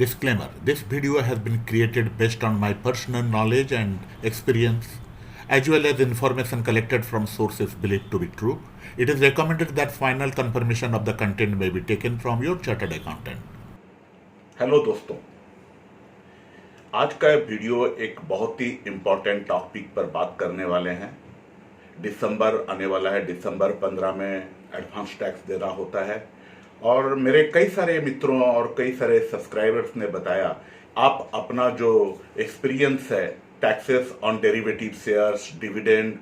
Disclaimer: this video has been created based on my personal knowledge and experience, as well as information collected from sources believed to be true. It is recommended that final confirmation of the content may be taken from your chartered accountant. Hello दोस्तों, आज का video एक बहुत ही important topic पर बात करने वाले हैं। दिसंबर आने वाला है। दिसंबर 15 में एडवांस टैक्स देना होता है और मेरे कई सारे मित्रों और कई सारे सब्सक्राइबर्स ने बताया आप अपना जो एक्सपीरियंस है taxes on derivative shares, dividend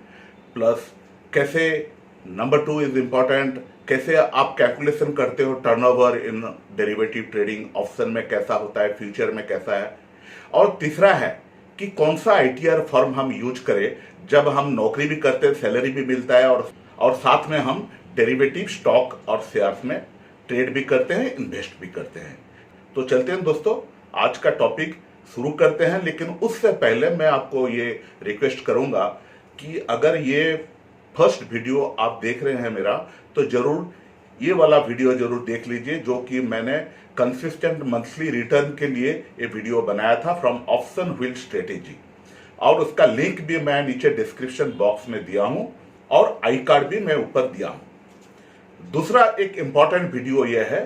plus कैसे, नंबर 2 इज इम्पॉर्टेंट, कैसे आप कैलकुलेशन करते हो turnover in derivative trading, option में कैसा होता है, फ्यूचर में कैसा है, और तीसरा है कि कौन सा आईटीआर फॉर्म हम यूज करें जब हम नौकरी भी करते हैं, सैलरी भी मिलता है और साथ में हम डेरिवेटिव स्टॉक और शेयर्स में ट्रेड भी करते हैं, इन्वेस्ट भी करते हैं। तो चलते हैं दोस्तों, आज का टॉपिक शुरू करते हैं। लेकिन उससे पहले मैं आपको ये रिक्वेस्ट करूंगा कि अगर ये फर्स्ट वीडियो आप देख रहे हैं मेरा, तो जरूर ये वाला वीडियो जरूर देख लीजिए, जो कि मैंने कंसिस्टेंट मंथली रिटर्न के लिए ये वीडियो बनाया था फ्रॉम ऑप्शन व्हील स्ट्रेटेजी, और उसका लिंक भी मैं नीचे डिस्क्रिप्शन बॉक्स में दिया हूं और आई कार्ड भी मैं ऊपर दिया हूं। दूसरा एक इम्पॉर्टेंट वीडियो यह है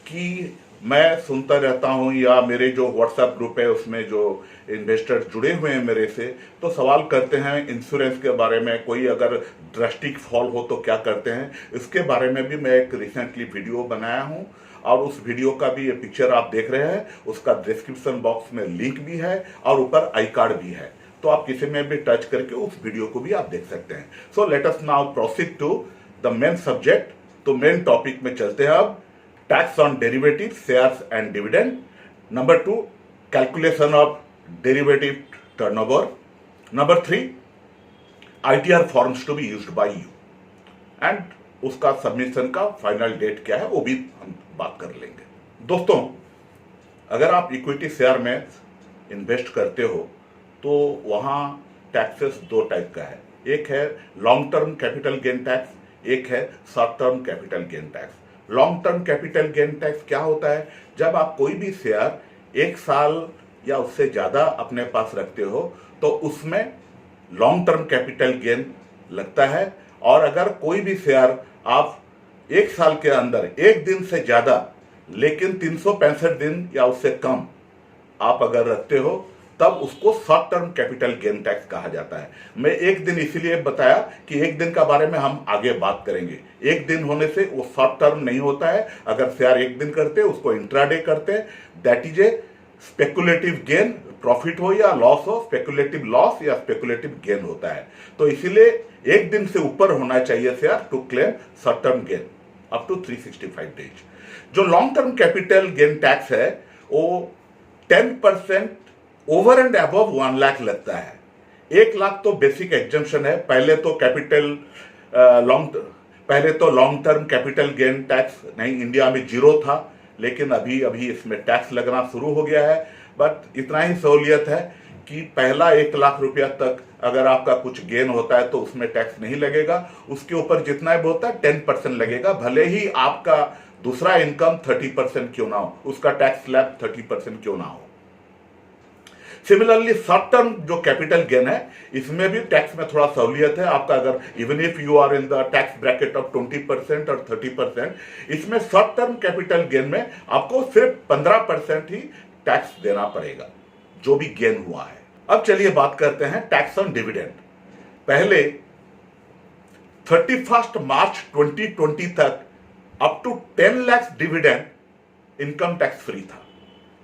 कि मैं सुनता रहता हूं, या मेरे जो व्हाट्सएप ग्रुप है उसमें जो इन्वेस्टर्स जुड़े हुए हैं मेरे से, तो सवाल करते हैं इंश्योरेंस के बारे में, कोई अगर ड्रास्टिक फॉल हो तो क्या करते हैं, इसके बारे में भी मैं एक रिसेंटली वीडियो बनाया हूं और उस वीडियो का भी ये पिक्चर आप देख रहे हैं, उसका डिस्क्रिप्शन बॉक्स में लिंक भी है और ऊपर आई कार्ड भी है, तो आप किसी में भी टच करके उस वीडियो को भी आप देख सकते हैं। So let us now proceed to the main subject. तो मेन टॉपिक में चलते हैं अब, tax on derivative shares and dividend. Number 2, calculation of derivative turnover. Number 3, ITR forms to be used by you and उसका submission का final date क्या है वो भी हम बात कर लेंगे। दोस्तों, अगर आप इक्विटी शेयर में इन्वेस्ट करते हो तो वहां टैक्सेस 2 टाइप का है, एक है long term capital gain tax, एक है short term capital gain tax. Long term capital gain tax क्या होता है? जब आप कोई भी शेयर 1 साल या उससे ज्यादा अपने पास रखते हो तो उसमें लॉन्ग टर्म कैपिटल गेन लगता है, और अगर कोई भी शेयर आप 1 साल के अंदर 1 दिन से ज्यादा लेकिन 365 दिन या उससे कम आप अगर रखते हो तब उसको short term capital gain tax कहा जाता है। मैं 1 दिन इसीलिए बताया कि 1 दिन का बारे में हम आगे बात करेंगे। 1 दिन होने से वो शॉर्ट टर्म नहीं होता है। अगर शेयर 1 दिन करते उसको इंट्राडे करते, that is a speculative gain, profit हो या लॉस हो, स्पेकुलेटिव लॉस या स्पेकुलेटिव गेन होता है। तो इसीलिए 1 दिन से ऊपर होना चाहिए share to claim short term gain up to 365 days. जो long term capital gain tax है वो 10% ओवर एंड अबव 1 लाख लगता है। 1 लाख तो बेसिक एग्जम्पशन है। पहले तो long term capital gain tax नहीं, इंडिया में 0 था, लेकिन अभी इसमें टैक्स लगना शुरू हो गया है। बट इतना ही सहूलियत है कि पहला 1 लाख रुपया तक अगर आपका कुछ गेन होता है तो उसमें टैक्स नहीं लगेगा, उसके ऊपर जितना भी होता है 10% लगेगा, भले ही आपका दूसरा इनकम 30% क्यों ना हो, उसका टैक्स स्लैब 30% क्यों ना हो। सिमिलरली शॉर्ट टर्म जो कैपिटल गेन है, इसमें भी टैक्स में थोड़ा सहूलियत है आपका। अगर even if you are in the tax bracket of 20% और 30%, इसमें शॉर्ट टर्म कैपिटल गेन में आपको सिर्फ 15% ही टैक्स देना पड़ेगा जो भी गेन हुआ है। अब चलिए बात करते हैं टैक्स ऑन डिविडेंड। पहले 31 मार्च 2020 तक up to 10 lakh dividend income tax free था,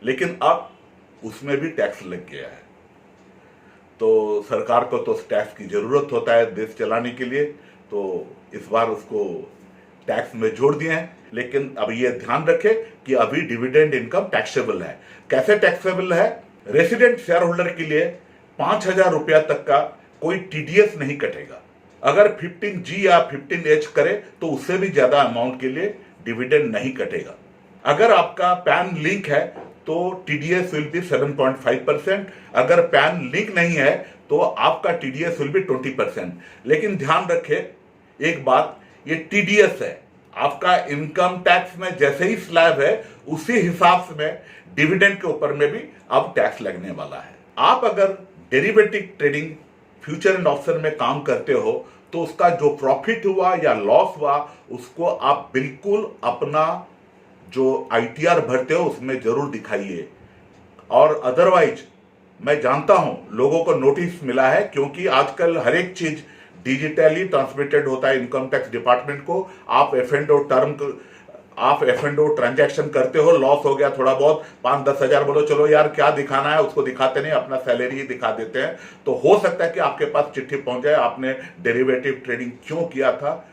लेकिन अब उसमें भी टैक्स लग गया है। तो सरकार को तो टैक्स की जरूरत होता है देश चलाने के लिए, तो इस बार उसको टैक्स में जोड़ दिए हैं। लेकिन अब ये ध्यान रखें कि अभी डिविडेंड इनकम टैक्सेबल है। कैसे टैक्सेबल है? रेसिडेंट शेयर होल्डर के लिए 5,000 रुपया तक का कोई टीडीएस नहीं कटेगा। अगर 15G या 15H करे तो उससे भी ज्यादा अमाउंट के लिए डिविडेंड नहीं कटेगा। अगर आपका पैन लिंक है तो टीडीएस विल बी 7.5%। अगर पैन लिंक नहीं है तो आपका टीडीएस विल बी 20%। लेकिन ध्यान रखें एक बात, ये टीडीएस है, आपका इनकम टैक्स में जैसे ही स्लैब है उसी हिसाब से में डिविडेंड के ऊपर में भी अब टैक्स लगने वाला है। आप अगर derivative trading future and option में काम करते हो तो उसका जो प्रॉफिट हुआ या लॉस हुआ उसको आप बिल्कुल अपना जो आईटीआर भरते हो उसमें जरूर दिखाइए। और अदरवाइज मैं जानता हूं लोगों को नोटिस मिला है, क्योंकि आजकल हर एक चीज डिजिटली ट्रांसमिटेड होता है इनकम टैक्स डिपार्टमेंट को। आप एफ एंड ओ ट्रांजैक्शन करते हो, लॉस हो गया थोड़ा बहुत 5-10 हजार, बोलो चलो यार क्या दिखाना है, उसको दिखाते नहीं, अपना सैलरी ही दिखा देते हैं। तो हो सकता है कि आपके पास चिट्ठी पहुंच जाए आपने डेरिवेटिव ट्रेडिंग क्यों किया था,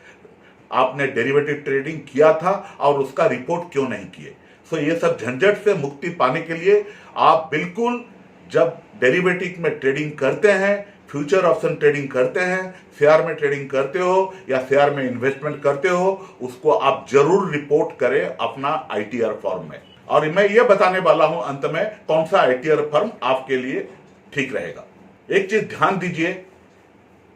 आपने डेरिवेटिव ट्रेडिंग किया था और उसका रिपोर्ट क्यों नहीं किए। सो ये सब झंझट से मुक्ति पाने के लिए आप बिल्कुल जब डेरिवेटिव में ट्रेडिंग करते हैं, फ्यूचर ऑप्शन ट्रेडिंग करते हैं, शेयर में ट्रेडिंग करते हो या शेयर में इन्वेस्टमेंट करते हो, उसको आप जरूर रिपोर्ट करें अपना आईटीआर फॉर्म में। और मैं ये बताने वाला हूं अंत में कौन सा आईटीआर फॉर्म आपके लिए ठीक रहेगा। एक चीज ध्यान दीजिए,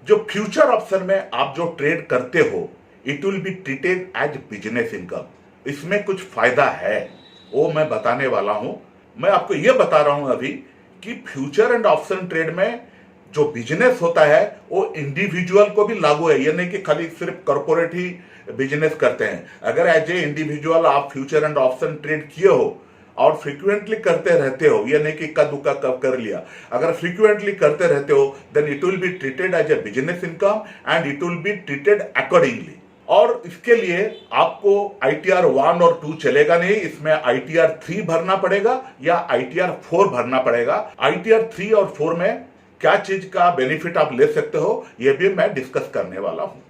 जो फ्यूचर ऑप्शन में आप जो ट्रेड करते हो it will be treated as business income. इसमें कुछ फायदा है वो मैं बताने वाला हूं। मैं आपको यह बता रहा हूं अभी कि फ्यूचर एंड ऑप्शन ट्रेड में जो बिजनेस होता है वो इंडिविजुअल को भी लागू है। ये नहीं कि खाली सिर्फ कॉर्पोरेट ही बिजनेस करते हैं। अगर एज ए इंडिविजुअल आप फ्यूचर एंड ऑप्शन ट्रेड किए हो और फ्रीक्वेंटली करते रहते हो, ये नहीं कि इक्का दुक्का कब कर लिया, अगर फ्रीक्वेंटली करते रहते हो then it will be treated as a business income and it will be treated accordingly. और इसके लिए आपको आईटीआर 1 और 2 चलेगा नहीं, इसमें आईटीआर 3 भरना पड़ेगा या आईटीआर 4 भरना पड़ेगा। आईटीआर 3 और 4 में क्या चीज का बेनिफिट आप ले सकते हो यह भी मैं डिस्कस करने वाला हूं।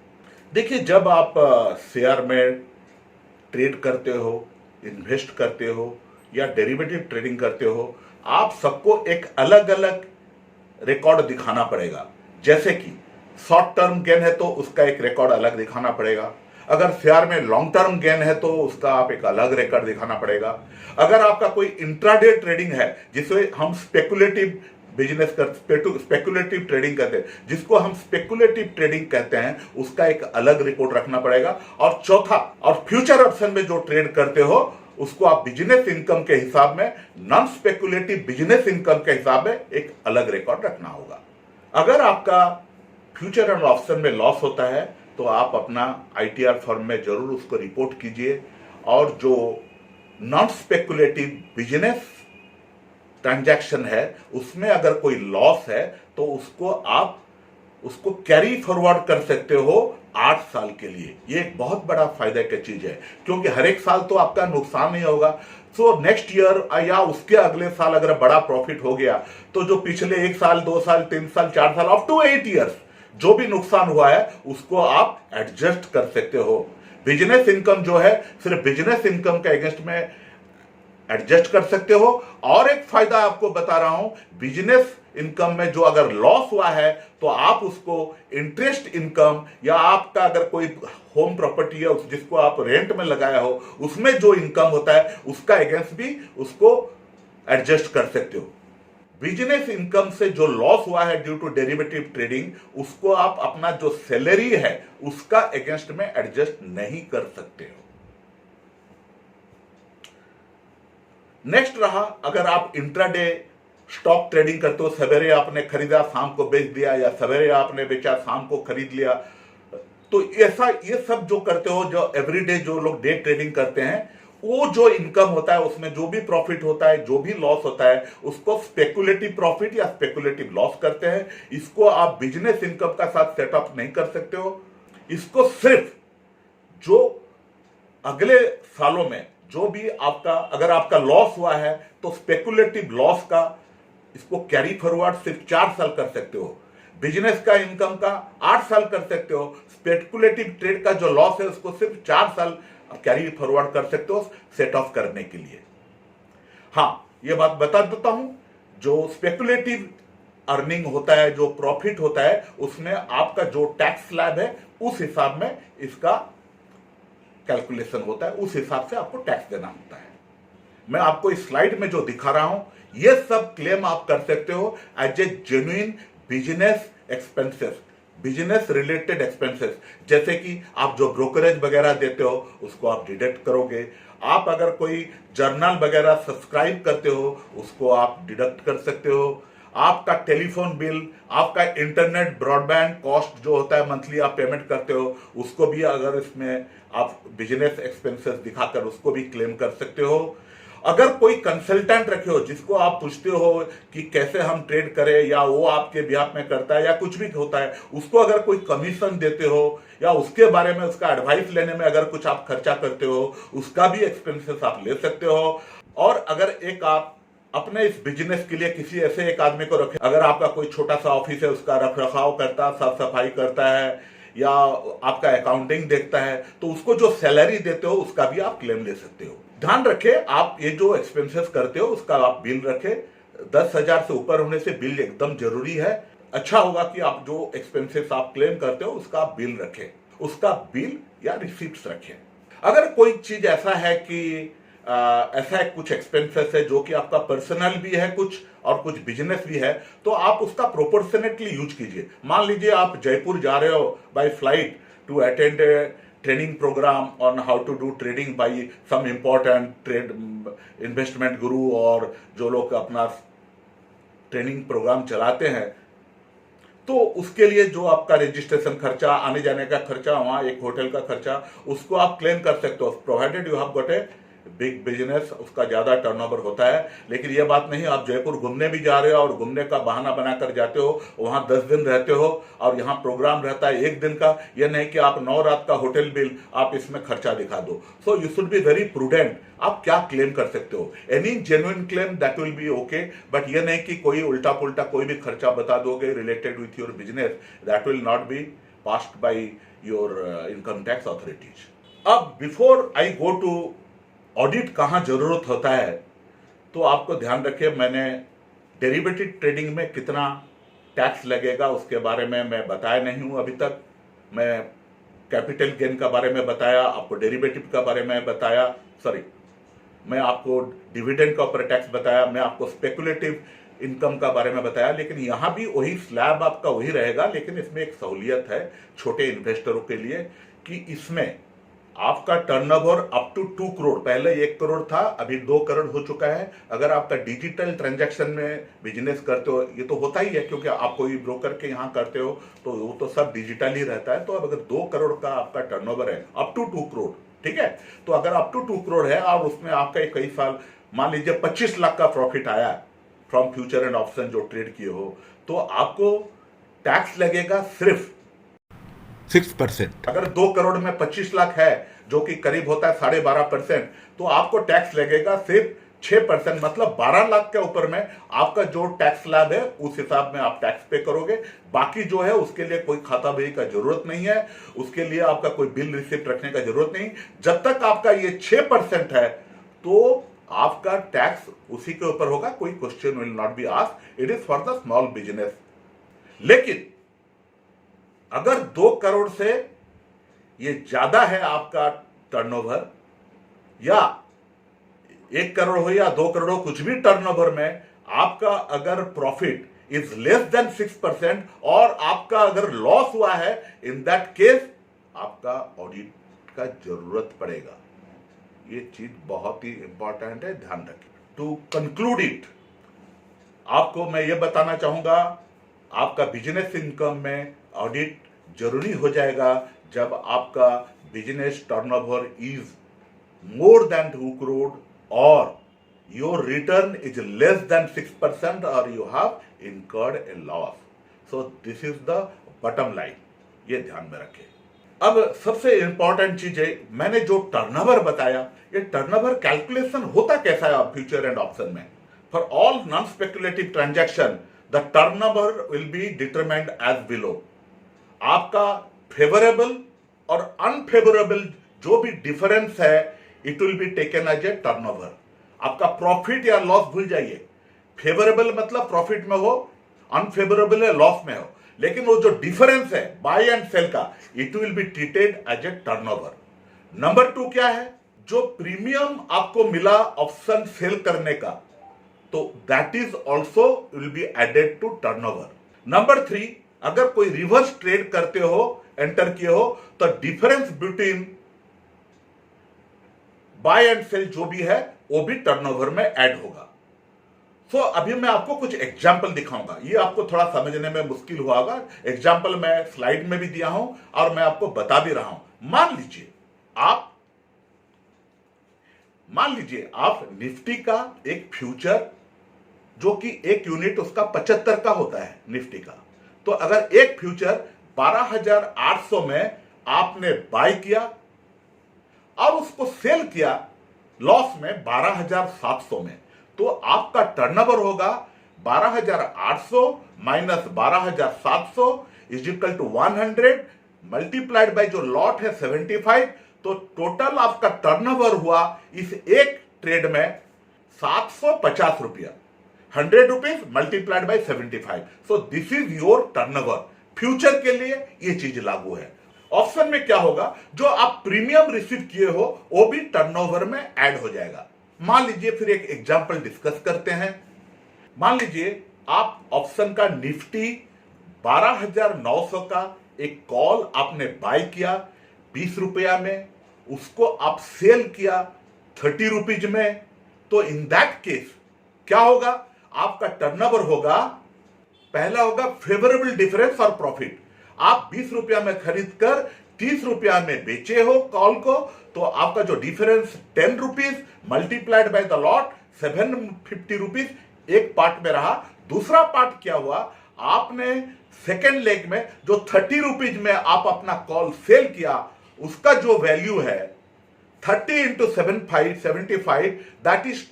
देखिए, जब आप शेयर में ट्रेड करते हो, इन्वेस्ट करते हो या डेरिवेटिव ट्रेडिंग करते हो, आप सबको एक अलग अलग रिकॉर्ड दिखाना पड़ेगा। जैसे कि शॉर्ट टर्म गेन है तो उसका एक रिकॉर्ड अलग दिखाना पड़ेगा, अगर शेयर में लॉन्ग टर्म गेन है तो उसका आप एक अलग रिकॉर्ड दिखाना पड़ेगा, अगर आपका कोई इंट्राडे ट्रेडिंग है जिसे हम स्पेकुलेटिव बिजनेस स्पेकुलेटिव ट्रेडिंग कहते हैं, जिसको हम स्पेकुलेटिव ट्रेडिंग कहते हैं, उसका एक अलग रिपोर्ट रखना पड़ेगा। और चौथा, और फ्यूचर ऑप्शन में जो ट्रेड करते हो उसको आप बिजनेस इनकम के हिसाब में, नॉन स्पेकुलेटिव बिजनेस इनकम के हिसाब में एक अलग रिकॉर्ड रखना होगा। अगर आपका फ्यूचर एंड ऑप्शन में लॉस होता है तो आप अपना आईटीआर फॉर्म में जरूर उसको रिपोर्ट कीजिए। और जो नॉन स्पेकुलेटिव बिजनेस ट्रांजैक्शन है उसमें अगर कोई लॉस है तो उसको कैरी फॉरवर्ड कर सकते हो 8 साल के लिए। ये एक बहुत बड़ा फायदा की चीज है, क्योंकि हर एक साल तो आपका नुकसान नहीं होगा। सो नेक्स्ट ईयर या उसके अगले साल अगर बड़ा प्रॉफिट हो गया तो जो पिछले 1 साल 2 साल 3 साल 4 साल अप टू 8 ईयर्स जो भी नुकसान हुआ है उसको आप एडजस्ट कर सकते हो। बिजनेस इनकम जो है सिर्फ बिजनेस इनकम के अगेंस्ट में एडजस्ट कर सकते हो। और एक फायदा आपको बता रहा हूं, बिजनेस इनकम में जो अगर लॉस हुआ है तो आप उसको इंटरेस्ट इनकम या आपका अगर कोई होम प्रॉपर्टी है जिसको आप रेंट में लगाया हो उसमें जो इनकम होता है उसका अगेंस्ट भी उसको एडजस्ट कर सकते हो। बिजनेस इनकम से जो लॉस हुआ है ड्यू टू डेरिवेटिव ट्रेडिंग उसको आप अपना जो सैलरी है उसका अगेंस्ट में एडजस्ट नहीं कर सकते हो। नेक्स्ट रहा, अगर आप इंट्राडे स्टॉक ट्रेडिंग करते हो, सवेरे आपने खरीदा शाम को बेच दिया या सवेरे आपने बेचा शाम को खरीद लिया, तो ऐसा ये सब जो करते हो, जो एवरीडे जो लोग डे ट्रेडिंग करते हैं, वो जो इनकम होता है उसमें जो भी प्रॉफिट होता है जो भी लॉस होता है उसको स्पेकुलेटिव प्रॉफिट या स्पेकुलेटिव लॉस करते हैं। इसको आप बिजनेस इनकम का साथ सेटअप नहीं कर सकते हो। इसको सिर्फ जो अगले सालों में जो भी आपका अगर आपका लॉस हुआ है तो स्पेकुलेटिव लॉस का इसको कैरी फॉरवर्ड सिर्फ 4 साल कर सकते हो, बिजनेस का इनकम का 8 साल कर सकते हो, स्पेकुलेटिव ट्रेड का जो लॉस है उसको सिर्फ 4 साल कैरी फॉरवर्ड कर सकते हो सेट ऑफ करने के लिए। हाँ, ये बात बता देता हूं, जो स्पेकुलेटिव अर्निंग होता है, जो प्रॉफिट होता है, उसमें आपका जो टैक्स स्लैब है उस हिसाब में इसका कैलकुलेशन होता है, उस हिसाब से आपको टैक्स देना होता है। मैं आपको इस स्लाइड में जो दिखा रहा हूं ये सब क्लेम आप कर सकते हो as a genuine business expenses, business related expenses, जैसे कि आप जो ब्रोकरेज वगैरह देते हो उसको आप डिडक्ट करोगे। आप अगर कोई जर्नल वगैरह सब्सक्राइब करते हो उसको आप डिडक्ट कर सकते हो। आपका टेलीफोन बिल, आपका इंटरनेट ब्रॉडबैंड कॉस्ट जो होता है मंथली आप पेमेंट करते हो, उसको भी अगर इसमें आप बिजनेस एक्सपेंसेस दिखाकर उसको भी क्लेम कर सकते हो। अगर कोई कंसल्टेंट रखे हो जिसको आप पूछते हो कि कैसे हम ट्रेड करें, या वो आपके बिहाफ में करता है या कुछ भी होता है, उसको अगर कोई कमीशन देते हो या उसके बारे में उसका एडवाइस लेने में अगर कुछ आप खर्चा करते हो, उसका भी एक्सपेंसेस आप ले सकते हो। और अगर एक आप अपने इस बिजनेस के लिए किसी ऐसे एक आदमी को रखें, अगर आपका कोई छोटा सा ऑफिस है, उसका रख रखाव करता है, साफ सफाई करता है, या आपका अकाउंटिंग देखता है, तो उसको जो सैलरी देते हो उसका भी आप क्लेम ले सकते हो। ध्यान रखें, आप ये जो एक्सपेंसेस करते हो उसका आप बिल रखें। 10,000 से ऊपर होने से बिल एकदम जरूरी है। अच्छा होगा कि आप जो एक्सपेंसेस आप क्लेम करते हो उसका बिल रखें, उसका बिल या रिसिप्ट्स रखें। अगर कोई चीज ऐसा है कि ऐसा कुछ एक्सपेंसेस है जो कि आपका पर्सनल भी है कुछ और कुछ बिजनेस भी है, तो आप उसका प्रोपोर्शनेटली यूज कीजिए। मान लीजिए आप जयपुर जा रहे हो by flight to attend training program on how to do trading by some important trade investment guru, और जो लोग अपना ट्रेनिंग प्रोग्राम चलाते हैं, तो उसके लिए जो आपका रजिस्ट्रेशन खर्चा, आने जाने का खर्चा, वहां एक होटल का खर्चा, उसको आप क्लेम कर सकते हो, provided you have got a big business, उसका ज्यादा टर्नओवर होता है। लेकिन यह बात नहीं, आप जयपुर घूमने भी जा रहे हो और घूमने का बहाना बनाकर जाते हो, वहां 10 दिन रहते हो और यहाँ प्रोग्राम रहता है 1 दिन का, यह नहीं कि आप 9 रात का होटल बिल आप इसमें खर्चा दिखा दो। So you should be very prudent. आप क्या क्लेम कर सकते हो? Any genuine claim that will be okay, but यह नहीं कि कोई उल्टा पुल्टा कोई भी खर्चा बता दोगे related with your business, that will not be passed by your income tax authorities. अब before I go to audit कहाँ जरूरत होता है, तो आपको ध्यान रखिए, मैंने डेरिवेटिव ट्रेडिंग में कितना टैक्स लगेगा उसके बारे में मैं बताया नहीं हूं अभी तक। मैं कैपिटल गेन का बारे में बताया, आपको डेरिवेटिव का बारे में बताया, मैं आपको डिविडेंड का ऊपर टैक्स बताया, मैं आपको स्पेकुलेटिव इनकम का बारे में बताया। लेकिन यहां भी वही स्लैब आपका वही रहेगा, लेकिन इसमें एक सहूलियत है छोटे इन्वेस्टरों के लिए कि इसमें आपका टर्नओवर अप टू 2 करोड़, पहले 1 करोड़ था, अभी 2 करोड़ हो चुका है। अगर आपका डिजिटल ट्रांजैक्शन में बिजनेस करते हो, ये तो होता ही है क्योंकि आप कोई ब्रोकर के यहाँ करते हो तो वो तो सब डिजिटल ही रहता है। तो अब अगर 2 करोड़ का आपका टर्नओवर है, अप टू 2 करोड़, ठीक है, तो अगर अप टू 2 करोड़ है और उसमें आपका कई साल, मान लीजिए 25 लाख का प्रॉफिट आया फ्रॉम फ्यूचर एंड ऑप्शन जो ट्रेड किए हो, तो आपको टैक्स लगेगा सिर्फ 6%। अगर 2 करोड़ में 25 लाख है जो कि करीब होता है 12.5%, तो आपको टैक्स लगेगा सिर्फ 6%, मतलब 12 लाख के ऊपर में आपका जो टैक्स स्लैब है उस हिसाब में आप टैक्स पे करोगे। बाकी जो है उसके लिए कोई खाता बही का जरूरत नहीं है, उसके लिए आपका कोई बिल रिसिप्ट रखने का जरूरत नहीं। जब तक आपका ये 6% है तो आपका टैक्स उसी के ऊपर होगा, कोई question will not be asked, it is for the small business. लेकिन अगर 2 करोड़ से ये ज्यादा है आपका टर्नओवर, या 1 करोड़ हो या 2 करोड़ हो, कुछ भी टर्नओवर में आपका अगर प्रॉफिट इज लेस देन 6% और आपका अगर लॉस हुआ है, इन दैट केस आपका ऑडिट का जरूरत पड़ेगा। ये चीज बहुत ही इंपॉर्टेंट है, ध्यान रखें। टू कंक्लूड इट, आपको मैं ये बताना चाहूंगा, आपका बिजनेस इनकम में ऑडिट जरूरी हो जाएगा जब आपका business turnover is more than 2 crore और your return is less than 6% और you have incurred a loss. So this is the bottom line, ये ध्यान में रखें। अब सबसे इंपॉर्टेंट चीज है, मैंने जो टर्नओवर बताया, ये टर्नओवर कैलकुलेशन होता कैसा है फ्यूचर एंड ऑप्शन में। For all non speculative transaction the turnover will be determined as below. आपका फेवरेबल और अनफेवरेबल जो भी डिफरेंस है, it will be taken as a turnover. आपका प्रॉफिट या लॉस भूल जाइए, फेवरेबल मतलब प्रॉफिट में हो, अनफेवरेबल है लॉस में हो, लेकिन वो जो डिफरेंस है बाय एंड सेल का, it will be treated as a turnover. Number 2 क्या है, जो प्रीमियम आपको मिला ऑप्शन सेल करने का, तो that is also will be added to turnover. Number 3, अगर कोई रिवर्स ट्रेड करते हो, एंटर किए हो, तो difference between buy and sell जो भी है वो भी टर्नओवर में ऐड होगा। सो अभी मैं आपको कुछ एग्जाम्पल दिखाऊंगा, ये आपको थोड़ा समझने में मुश्किल हुआ होगा। एग्जाम्पल मैं स्लाइड में भी दिया हूं और मैं आपको बता भी रहा हूं। मान लीजिए आप निफ्टी का एक फ्यूचर जो कि एक यूनिट उसका 75 का होता है निफ्टी का, तो अगर एक फ्यूचर 12,800 में आपने बाय किया और उसको सेल किया लॉस में 12,700 में, तो आपका टर्नओवर होगा 12,800 minus 12,700 is equal to 100 multiplied by जो लॉट है 75, तो टोटल आपका टर्नओवर हुआ इस एक ट्रेड में 750 रुपया। 100 rupees multiplied by 75, so this is your turnover. Future के लिए ये चीज लागू है। ऑप्शन में क्या होगा, जो आप प्रीमियम रिसीव किए हो वो भी टर्नओवर में ऐड हो जाएगा। मान लीजिए फिर एक एग्जांपल डिस्कस करते हैं। मान लीजिए आप ऑप्शन का निफ्टी 12,900 का एक कॉल आपने बाय किया 20 रुपया में, उसको आप सेल किया 30 रुपीज में, तो इन दैट केस क्या होगा, आपका टर्नओवर होगा, पहला होगा फेवरेबल डिफरेंस और प्रॉफिट। आप 20 रुपया में खरीद कर 30 रुपया में बेचे हो कॉल को, तो आपका जो difference 10 rupees multiplied by the lot 750 rupees एक पार्ट में रहा। दूसरा पार्ट क्या हुआ, आपने सेकेंड लेग में जो 30 रुपीज में आप अपना कॉल सेल किया, उसका जो वैल्यू है 30 इंटू 75 दैट इज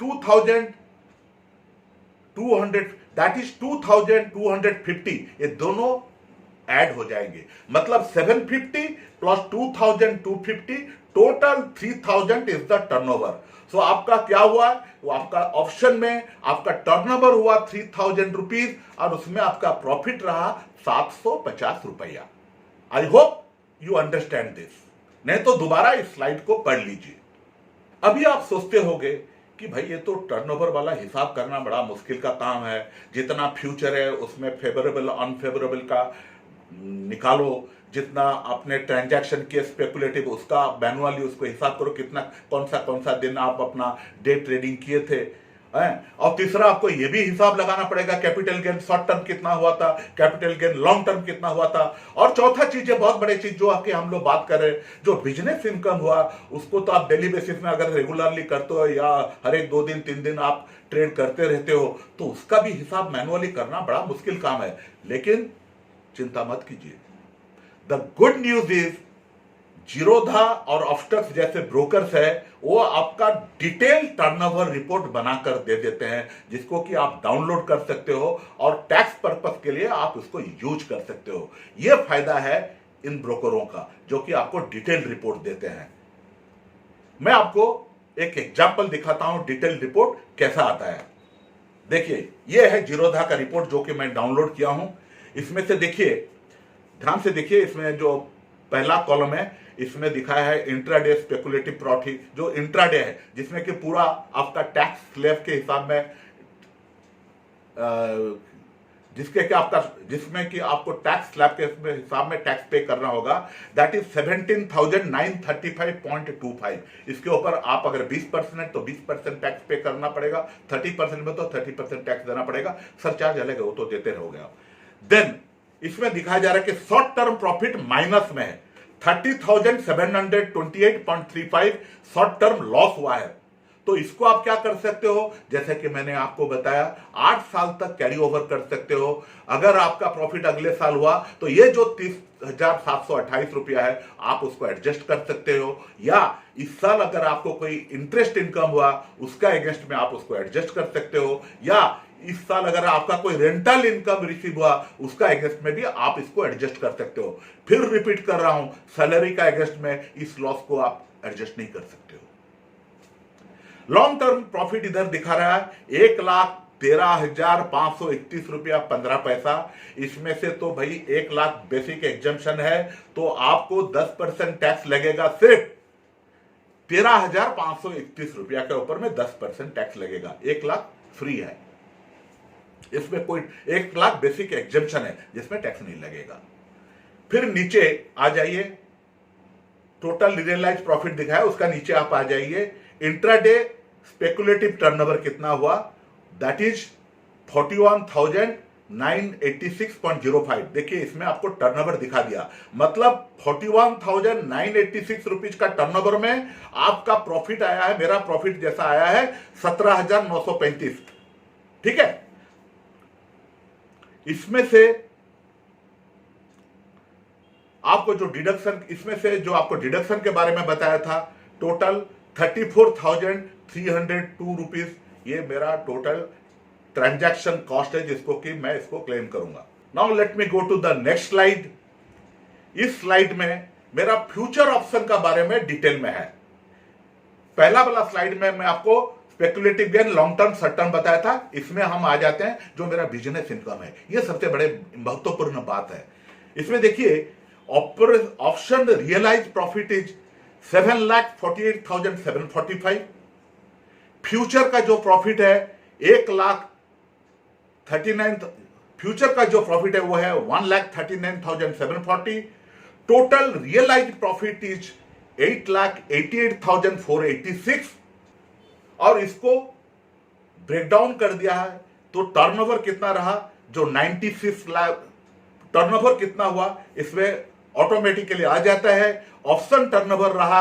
2,250, ये दोनों ऐड हो जाएंगे, मतलब 750 plus 2,250 total 3,000 is the turnover. So आपका क्या हुआ, वो आपका ऑप्शन में आपका टर्नओवर हुआ 3,000 रुपीज और उसमें आपका प्रॉफिट रहा 750 रुपया। I hope you understand this, नहीं तो दोबारा इस स्लाइड को पढ़ लीजिए। अभी आप सोचते होंगे कि भाई ये तो टर्नओवर वाला हिसाब करना बड़ा मुश्किल का काम है, जितना फ्यूचर है उसमें फेवरेबल अनफेवरेबल का निकालो, जितना आपने ट्रांजैक्शन किए स्पेकुलेटिव उसका मैनुअली उसको हिसाब करो, कितना कौन सा दिन आप अपना डे ट्रेडिंग किए थे, और तीसरा आपको यह भी हिसाब लगाना पड़ेगा कैपिटल गेन शॉर्ट टर्म कितना हुआ था, कैपिटल गेन लॉन्ग टर्म कितना हुआ था, और चौथा चीज है बहुत बड़ी चीज जो आके हम लोग बात कर रहे हैं, जो बिजनेस इनकम हुआ उसको तो आप डेली बेसिस में अगर रेगुलरली करते हो या हर एक 2 दिन 3 दिन आप ट्रेड करते रहते हो, तो उसका भी हिसाब मैनुअली करना बड़ा मुश्किल काम है। लेकिन चिंता मत कीजिए, the good news is Zerodha और ऑप्स्टक्स जैसे ब्रोकर्स है वो आपका डिटेल टर्नओवर रिपोर्ट बनाकर दे देते हैं, जिसको कि आप डाउनलोड कर सकते हो और टैक्स पर्पस के लिए आप उसको यूज कर सकते हो। यह फायदा है इन ब्रोकरों का जो कि आपको डिटेल रिपोर्ट देते हैं। मैं आपको एक एग्जांपल दिखाता हूं डिटेल रिपोर्ट कैसा आता है। देखिए यह है जीरोधा का रिपोर्ट जो कि मैं डाउनलोड किया हूं। इसमें से देखिए, ध्यान से देखिए, इसमें जो पहला कॉलम है इसमें दिखाया है इंट्राडे स्पेकुलेटिव प्रॉफिट, जो इंट्राडे है जिसमें कि पूरा आपका टैक्स स्लैब के हिसाब में जिसमें कि आपको टैक्स स्लैब के हिसाब में टैक्स पे करना होगा, दैट इज 17,935.25। इसके ऊपर आप अगर 20% है तो 20% टैक्स पे करना पड़ेगा, 30% में तो 30% टैक्स देना पड़ेगा, सरचार्ज अलग है वो तो देते रहोगे आप। देन इसमें दिखाया जा रहा है कि शॉर्ट टर्म प्रॉफिट माइनस में है, 30,728.35 शॉर्ट टर्म लॉस हुआ है। तो इसको आप क्या कर सकते हो, जैसे कि मैंने आपको बताया 8 साल तक कैरी ओवर कर सकते हो। अगर आपका प्रॉफिट अगले साल हुआ तो ये जो 30,728 रुपया है आप उसको एडजस्ट कर सकते हो, या इस साल अगर आपको कोई इंटरेस्ट इनकम हुआ उसका अगेंस्ट में आप उसको एडजस्ट कर सकते हो, या इस साल अगर आपका कोई रेंटल इनकम रिसीव हुआ उसका अगेंस्ट में भी आप इसको एडजस्ट कर सकते हो। फिर रिपीट कर रहा हूं, सैलरी का अगेंस्ट में इस लॉस को आप एडजस्ट नहीं कर सकते हो। लॉन्ग टर्म प्रॉफिट इधर दिखा रहा है 1,13,531 रुपया 15 पैसा। इसमें से तो भाई 1 लाख बेसिक एग्जम्पशन है, तो आपको 10% टैक्स लगेगा, सिर्फ 13,531 रुपया के ऊपर में 10% टैक्स लगेगा, 1 लाख फ्री है। इसमें कोई 1 लाख बेसिक एग्जेम्पशन है जिसमें टैक्स नहीं लगेगा। फिर नीचे आ जाइए, टोटल रियलाइज प्रॉफिट दिखाया, उसका नीचे आप आ जाइए, इंट्राडे स्पेकुलेटिव टर्नओवर कितना हुआ, दैट इज 41,986.05। देखिए इसमें आपको टर्नओवर दिखा दिया, मतलब 41,986 रुपीज का टर्नओवर में आपका प्रॉफिट आया है, मेरा प्रॉफिट जैसा आया है 17,935। ठीक है, इसमें से आपको जो डिडक्शन, इसमें से जो आपको डिडक्शन के बारे में बताया था, टोटल 34,302 रुपीज ये मेरा टोटल ट्रांजैक्शन कॉस्ट है, जिसको कि मैं इसको क्लेम करूंगा। Now let me go to the next slide. इस स्लाइड में मेरा फ्यूचर ऑप्शन का बारे में डिटेल में है। पहला वाला स्लाइड में मैं आपको speculative gain, long term, short term बताया था। इसमें हम आ जाते हैं जो मेरा बिजनेस इनकम है, यह सबसे बड़े महत्वपूर्ण बात है। इसमें देखिए option realise profit is 7,48,745। Future का जो प्रॉफिट है 1,39,000, फ्यूचर का जो प्रॉफिट है वो है 1,39,740। Total realise profit is 8,88,486। और इसको ब्रेकडाउन कर दिया है तो टर्नओवर कितना रहा, जो 96 लाख टर्नओवर कितना हुआ इसमें ऑटोमेटिकली आ जाता है। ऑप्शन टर्नओवर रहा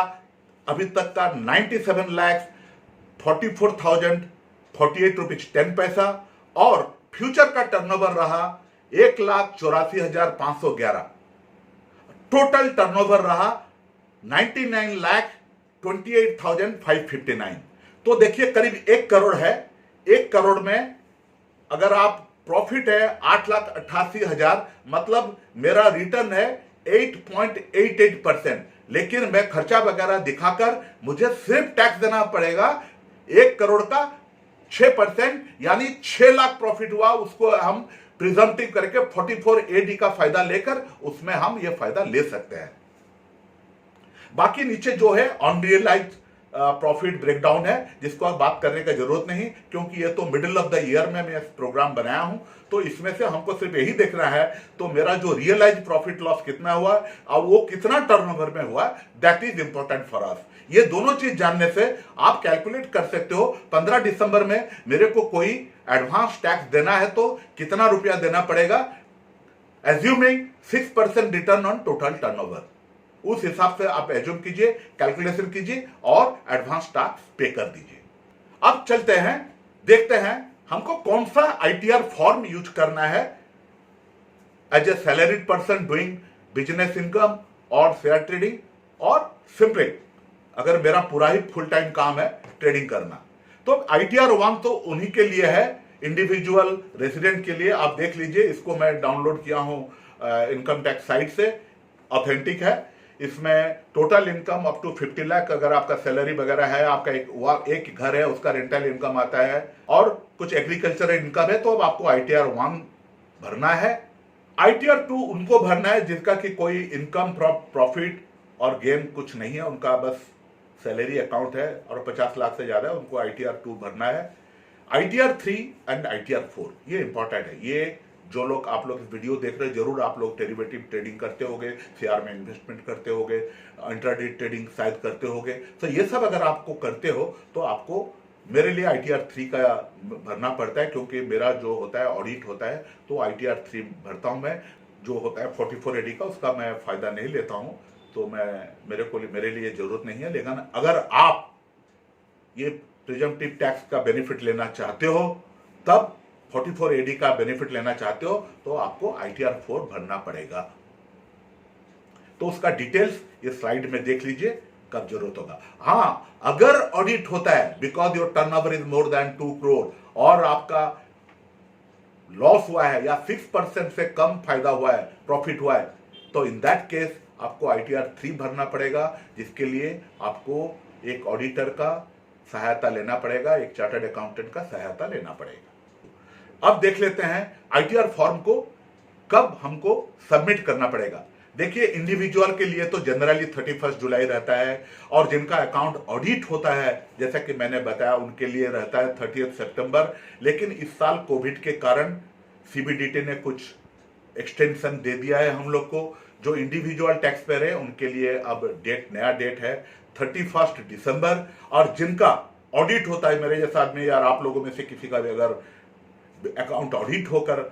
अभी तक का 97,44,048 रुपीज 10 पैसा, और फ्यूचर का टर्नओवर रहा 1,84,511। टोटल टर्नओवर रहा 99,28,559। तो देखिए करीब 1 करोड़ है। 1 करोड़ में अगर आप प्रॉफिट है 8,88,000, मतलब मेरा रिटर्न है 8.88%। लेकिन मैं खर्चा वगैरह दिखाकर मुझे सिर्फ टैक्स देना पड़ेगा 1 करोड़ का 6%, यानी 6 लाख प्रॉफिट हुआ, उसको हम प्रिजम्पटिव करके 44AD का फायदा लेकर उसमें हम ये फायदा ले सकते हैं। बाकी नीचे जो है अनरियलाइज्ड प्रॉफिट ब्रेकडाउन है, जिसको अब बात करने का जरूरत नहीं, क्योंकि ये तो मिडिल ऑफ द ईयर में मैं प्रोग्राम बनाया हूं, तो इसमें से हमको सिर्फ यही देखना है तो मेरा जो रियलाइज प्रॉफिट लॉस कितना हुआ और वो कितना टर्नओवर में हुआ, that is important for us. ये दोनों चीज जानने से आप कैलकुलेट कर सकते हो 15 दिसंबर में मेरे को कोई एडवांस टैक्स देना है तो कितना रुपया देना पड़ेगा, assuming 6% return on total turnover. उस हिसाब से आप एज्यूम कीजिए, कैलकुलेशन कीजिए और एडवांस टैक्स पे कर दीजिए। अब चलते हैं, देखते हैं हमको कौन सा आईटीआर फॉर्म यूज करना है as a salaried person doing business income और शेयर ट्रेडिंग, और सिंपली अगर मेरा पूरा ही फुल टाइम काम है ट्रेडिंग करना, तो आईटीआर 1 तो उन्हीं के लिए है, इंडिविजुअल रेसिडेंट के लिए। आप देख लीजिए, इसको मैं डाउनलोड किया हूं इनकम टैक्स साइट से, ऑथेंटिक है। इसमें total income up to 50 lakh, अगर आपका सैलरी वगैरह है, आपका एक घर है उसका रेंटल इनकम आता है और कुछ एग्रीकल्चर इनकम है, तो अब आपको आईटीआर 1 भरना है। आईटीआर 2 उनको भरना है जिसका कि कोई इनकम प्रॉफिट और गेन कुछ नहीं है, उनका बस सैलरी अकाउंट है और 50 लाख से ज्यादा है, उनको आईटीआर 2 भरना है। आईटीआर 3 एंड आईटीआर 4 ये इंपॉर्टेंट है। ये जो लोग आप लोग वीडियो देख रहे हैं, जरूर आप लोग डेरिवेटिव ट्रेडिंग करते होंगे, शेयर में इन्वेस्टमेंट करते होंगे, इंट्राडे ट्रेडिंग शायद करते होंगे, तो ये सब अगर आपको करते हो तो आपको मेरे लिए आईटीआर 3 का भरना पड़ता है, क्योंकि मेरा जो होता है ऑडिट होता है, तो आईटीआर 3 भरता हूं मैं। जो होता है 44AD का, उसका मैं फायदा नहीं लेता हूं, तो मेरे लिए जरूरत नहीं है। लेकिन अगर आप ये प्रिजम्पटिव टैक्स का बेनिफिट लेना चाहते हो, तब 44AD का बेनिफिट लेना चाहते हो, तो आपको आईटीआर 4 भरना पड़ेगा। तो उसका डिटेल्स ये स्लाइड में देख लीजिए कब जरूरत होगा। हाँ, अगर ऑडिट होता है because your turnover is more than 2 crore और आपका लॉस हुआ है या 6% से कम फायदा हुआ है, प्रॉफिट हुआ है, तो इन दैट केस आपको आईटीआर 3 भरना पड़ेगा, जिसके लिए आपको एक ऑडिटर का सहायता लेना पड़ेगा, एक चार्टर्ड अकाउंटेंट का सहायता लेना पड़ेगा। अब देख लेते हैं आईटीआर फॉर्म को कब हमको सबमिट करना पड़ेगा। देखिए, इंडिविजुअल के लिए तो जनरली 31 जुलाई रहता है, और जिनका अकाउंट ऑडिट होता है, जैसा कि मैंने बताया, उनके लिए रहता है 30 सितंबर। लेकिन इस साल कोविड के कारण सीबीडीटी ने कुछ एक्सटेंशन दे दिया है हम लोग को। जो इंडिविजुअल टैक्स पेयर है उनके लिए अब नया डेट है 31 दिसंबर। और जिनका ऑडिट होता है, मेरे जैसा आदमी या आप लोगों में से किसी का भी अगर अकाउंट ऑडिट होकर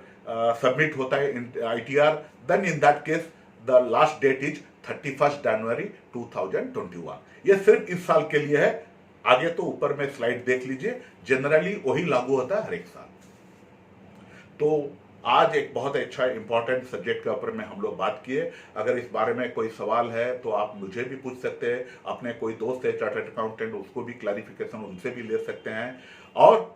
सबमिट होता है ITR, then in that case the last date is 31 January 2021। ये सिर्फ इस साल के लिए है। आगे तो ऊपर में स्लाइड देख लीजिए, जनरली वही लागू होता है हर एक साल। तो आज एक बहुत अच्छा इंपॉर्टेंट सब्जेक्ट के ऊपर में हम लोग बात किए। अगर इस बारे में कोई सवाल है तो आप मुझे भी पूछ सकते हैं, अपने कोई दोस्त है चार्टर्ड अकाउंटेंट, उसको भी क्लैरिफिकेशन उनसे भी ले सकते हैं। और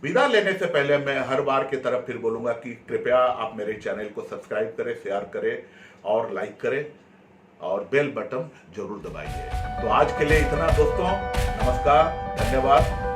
विदा लेने से पहले मैं हर बार की तरफ फिर बोलूंगा कि कृपया आप मेरे चैनल को सब्सक्राइब करें, शेयर करें और लाइक करें, और बेल बटन जरूर दबाइए। तो आज के लिए इतना दोस्तों, नमस्कार, धन्यवाद।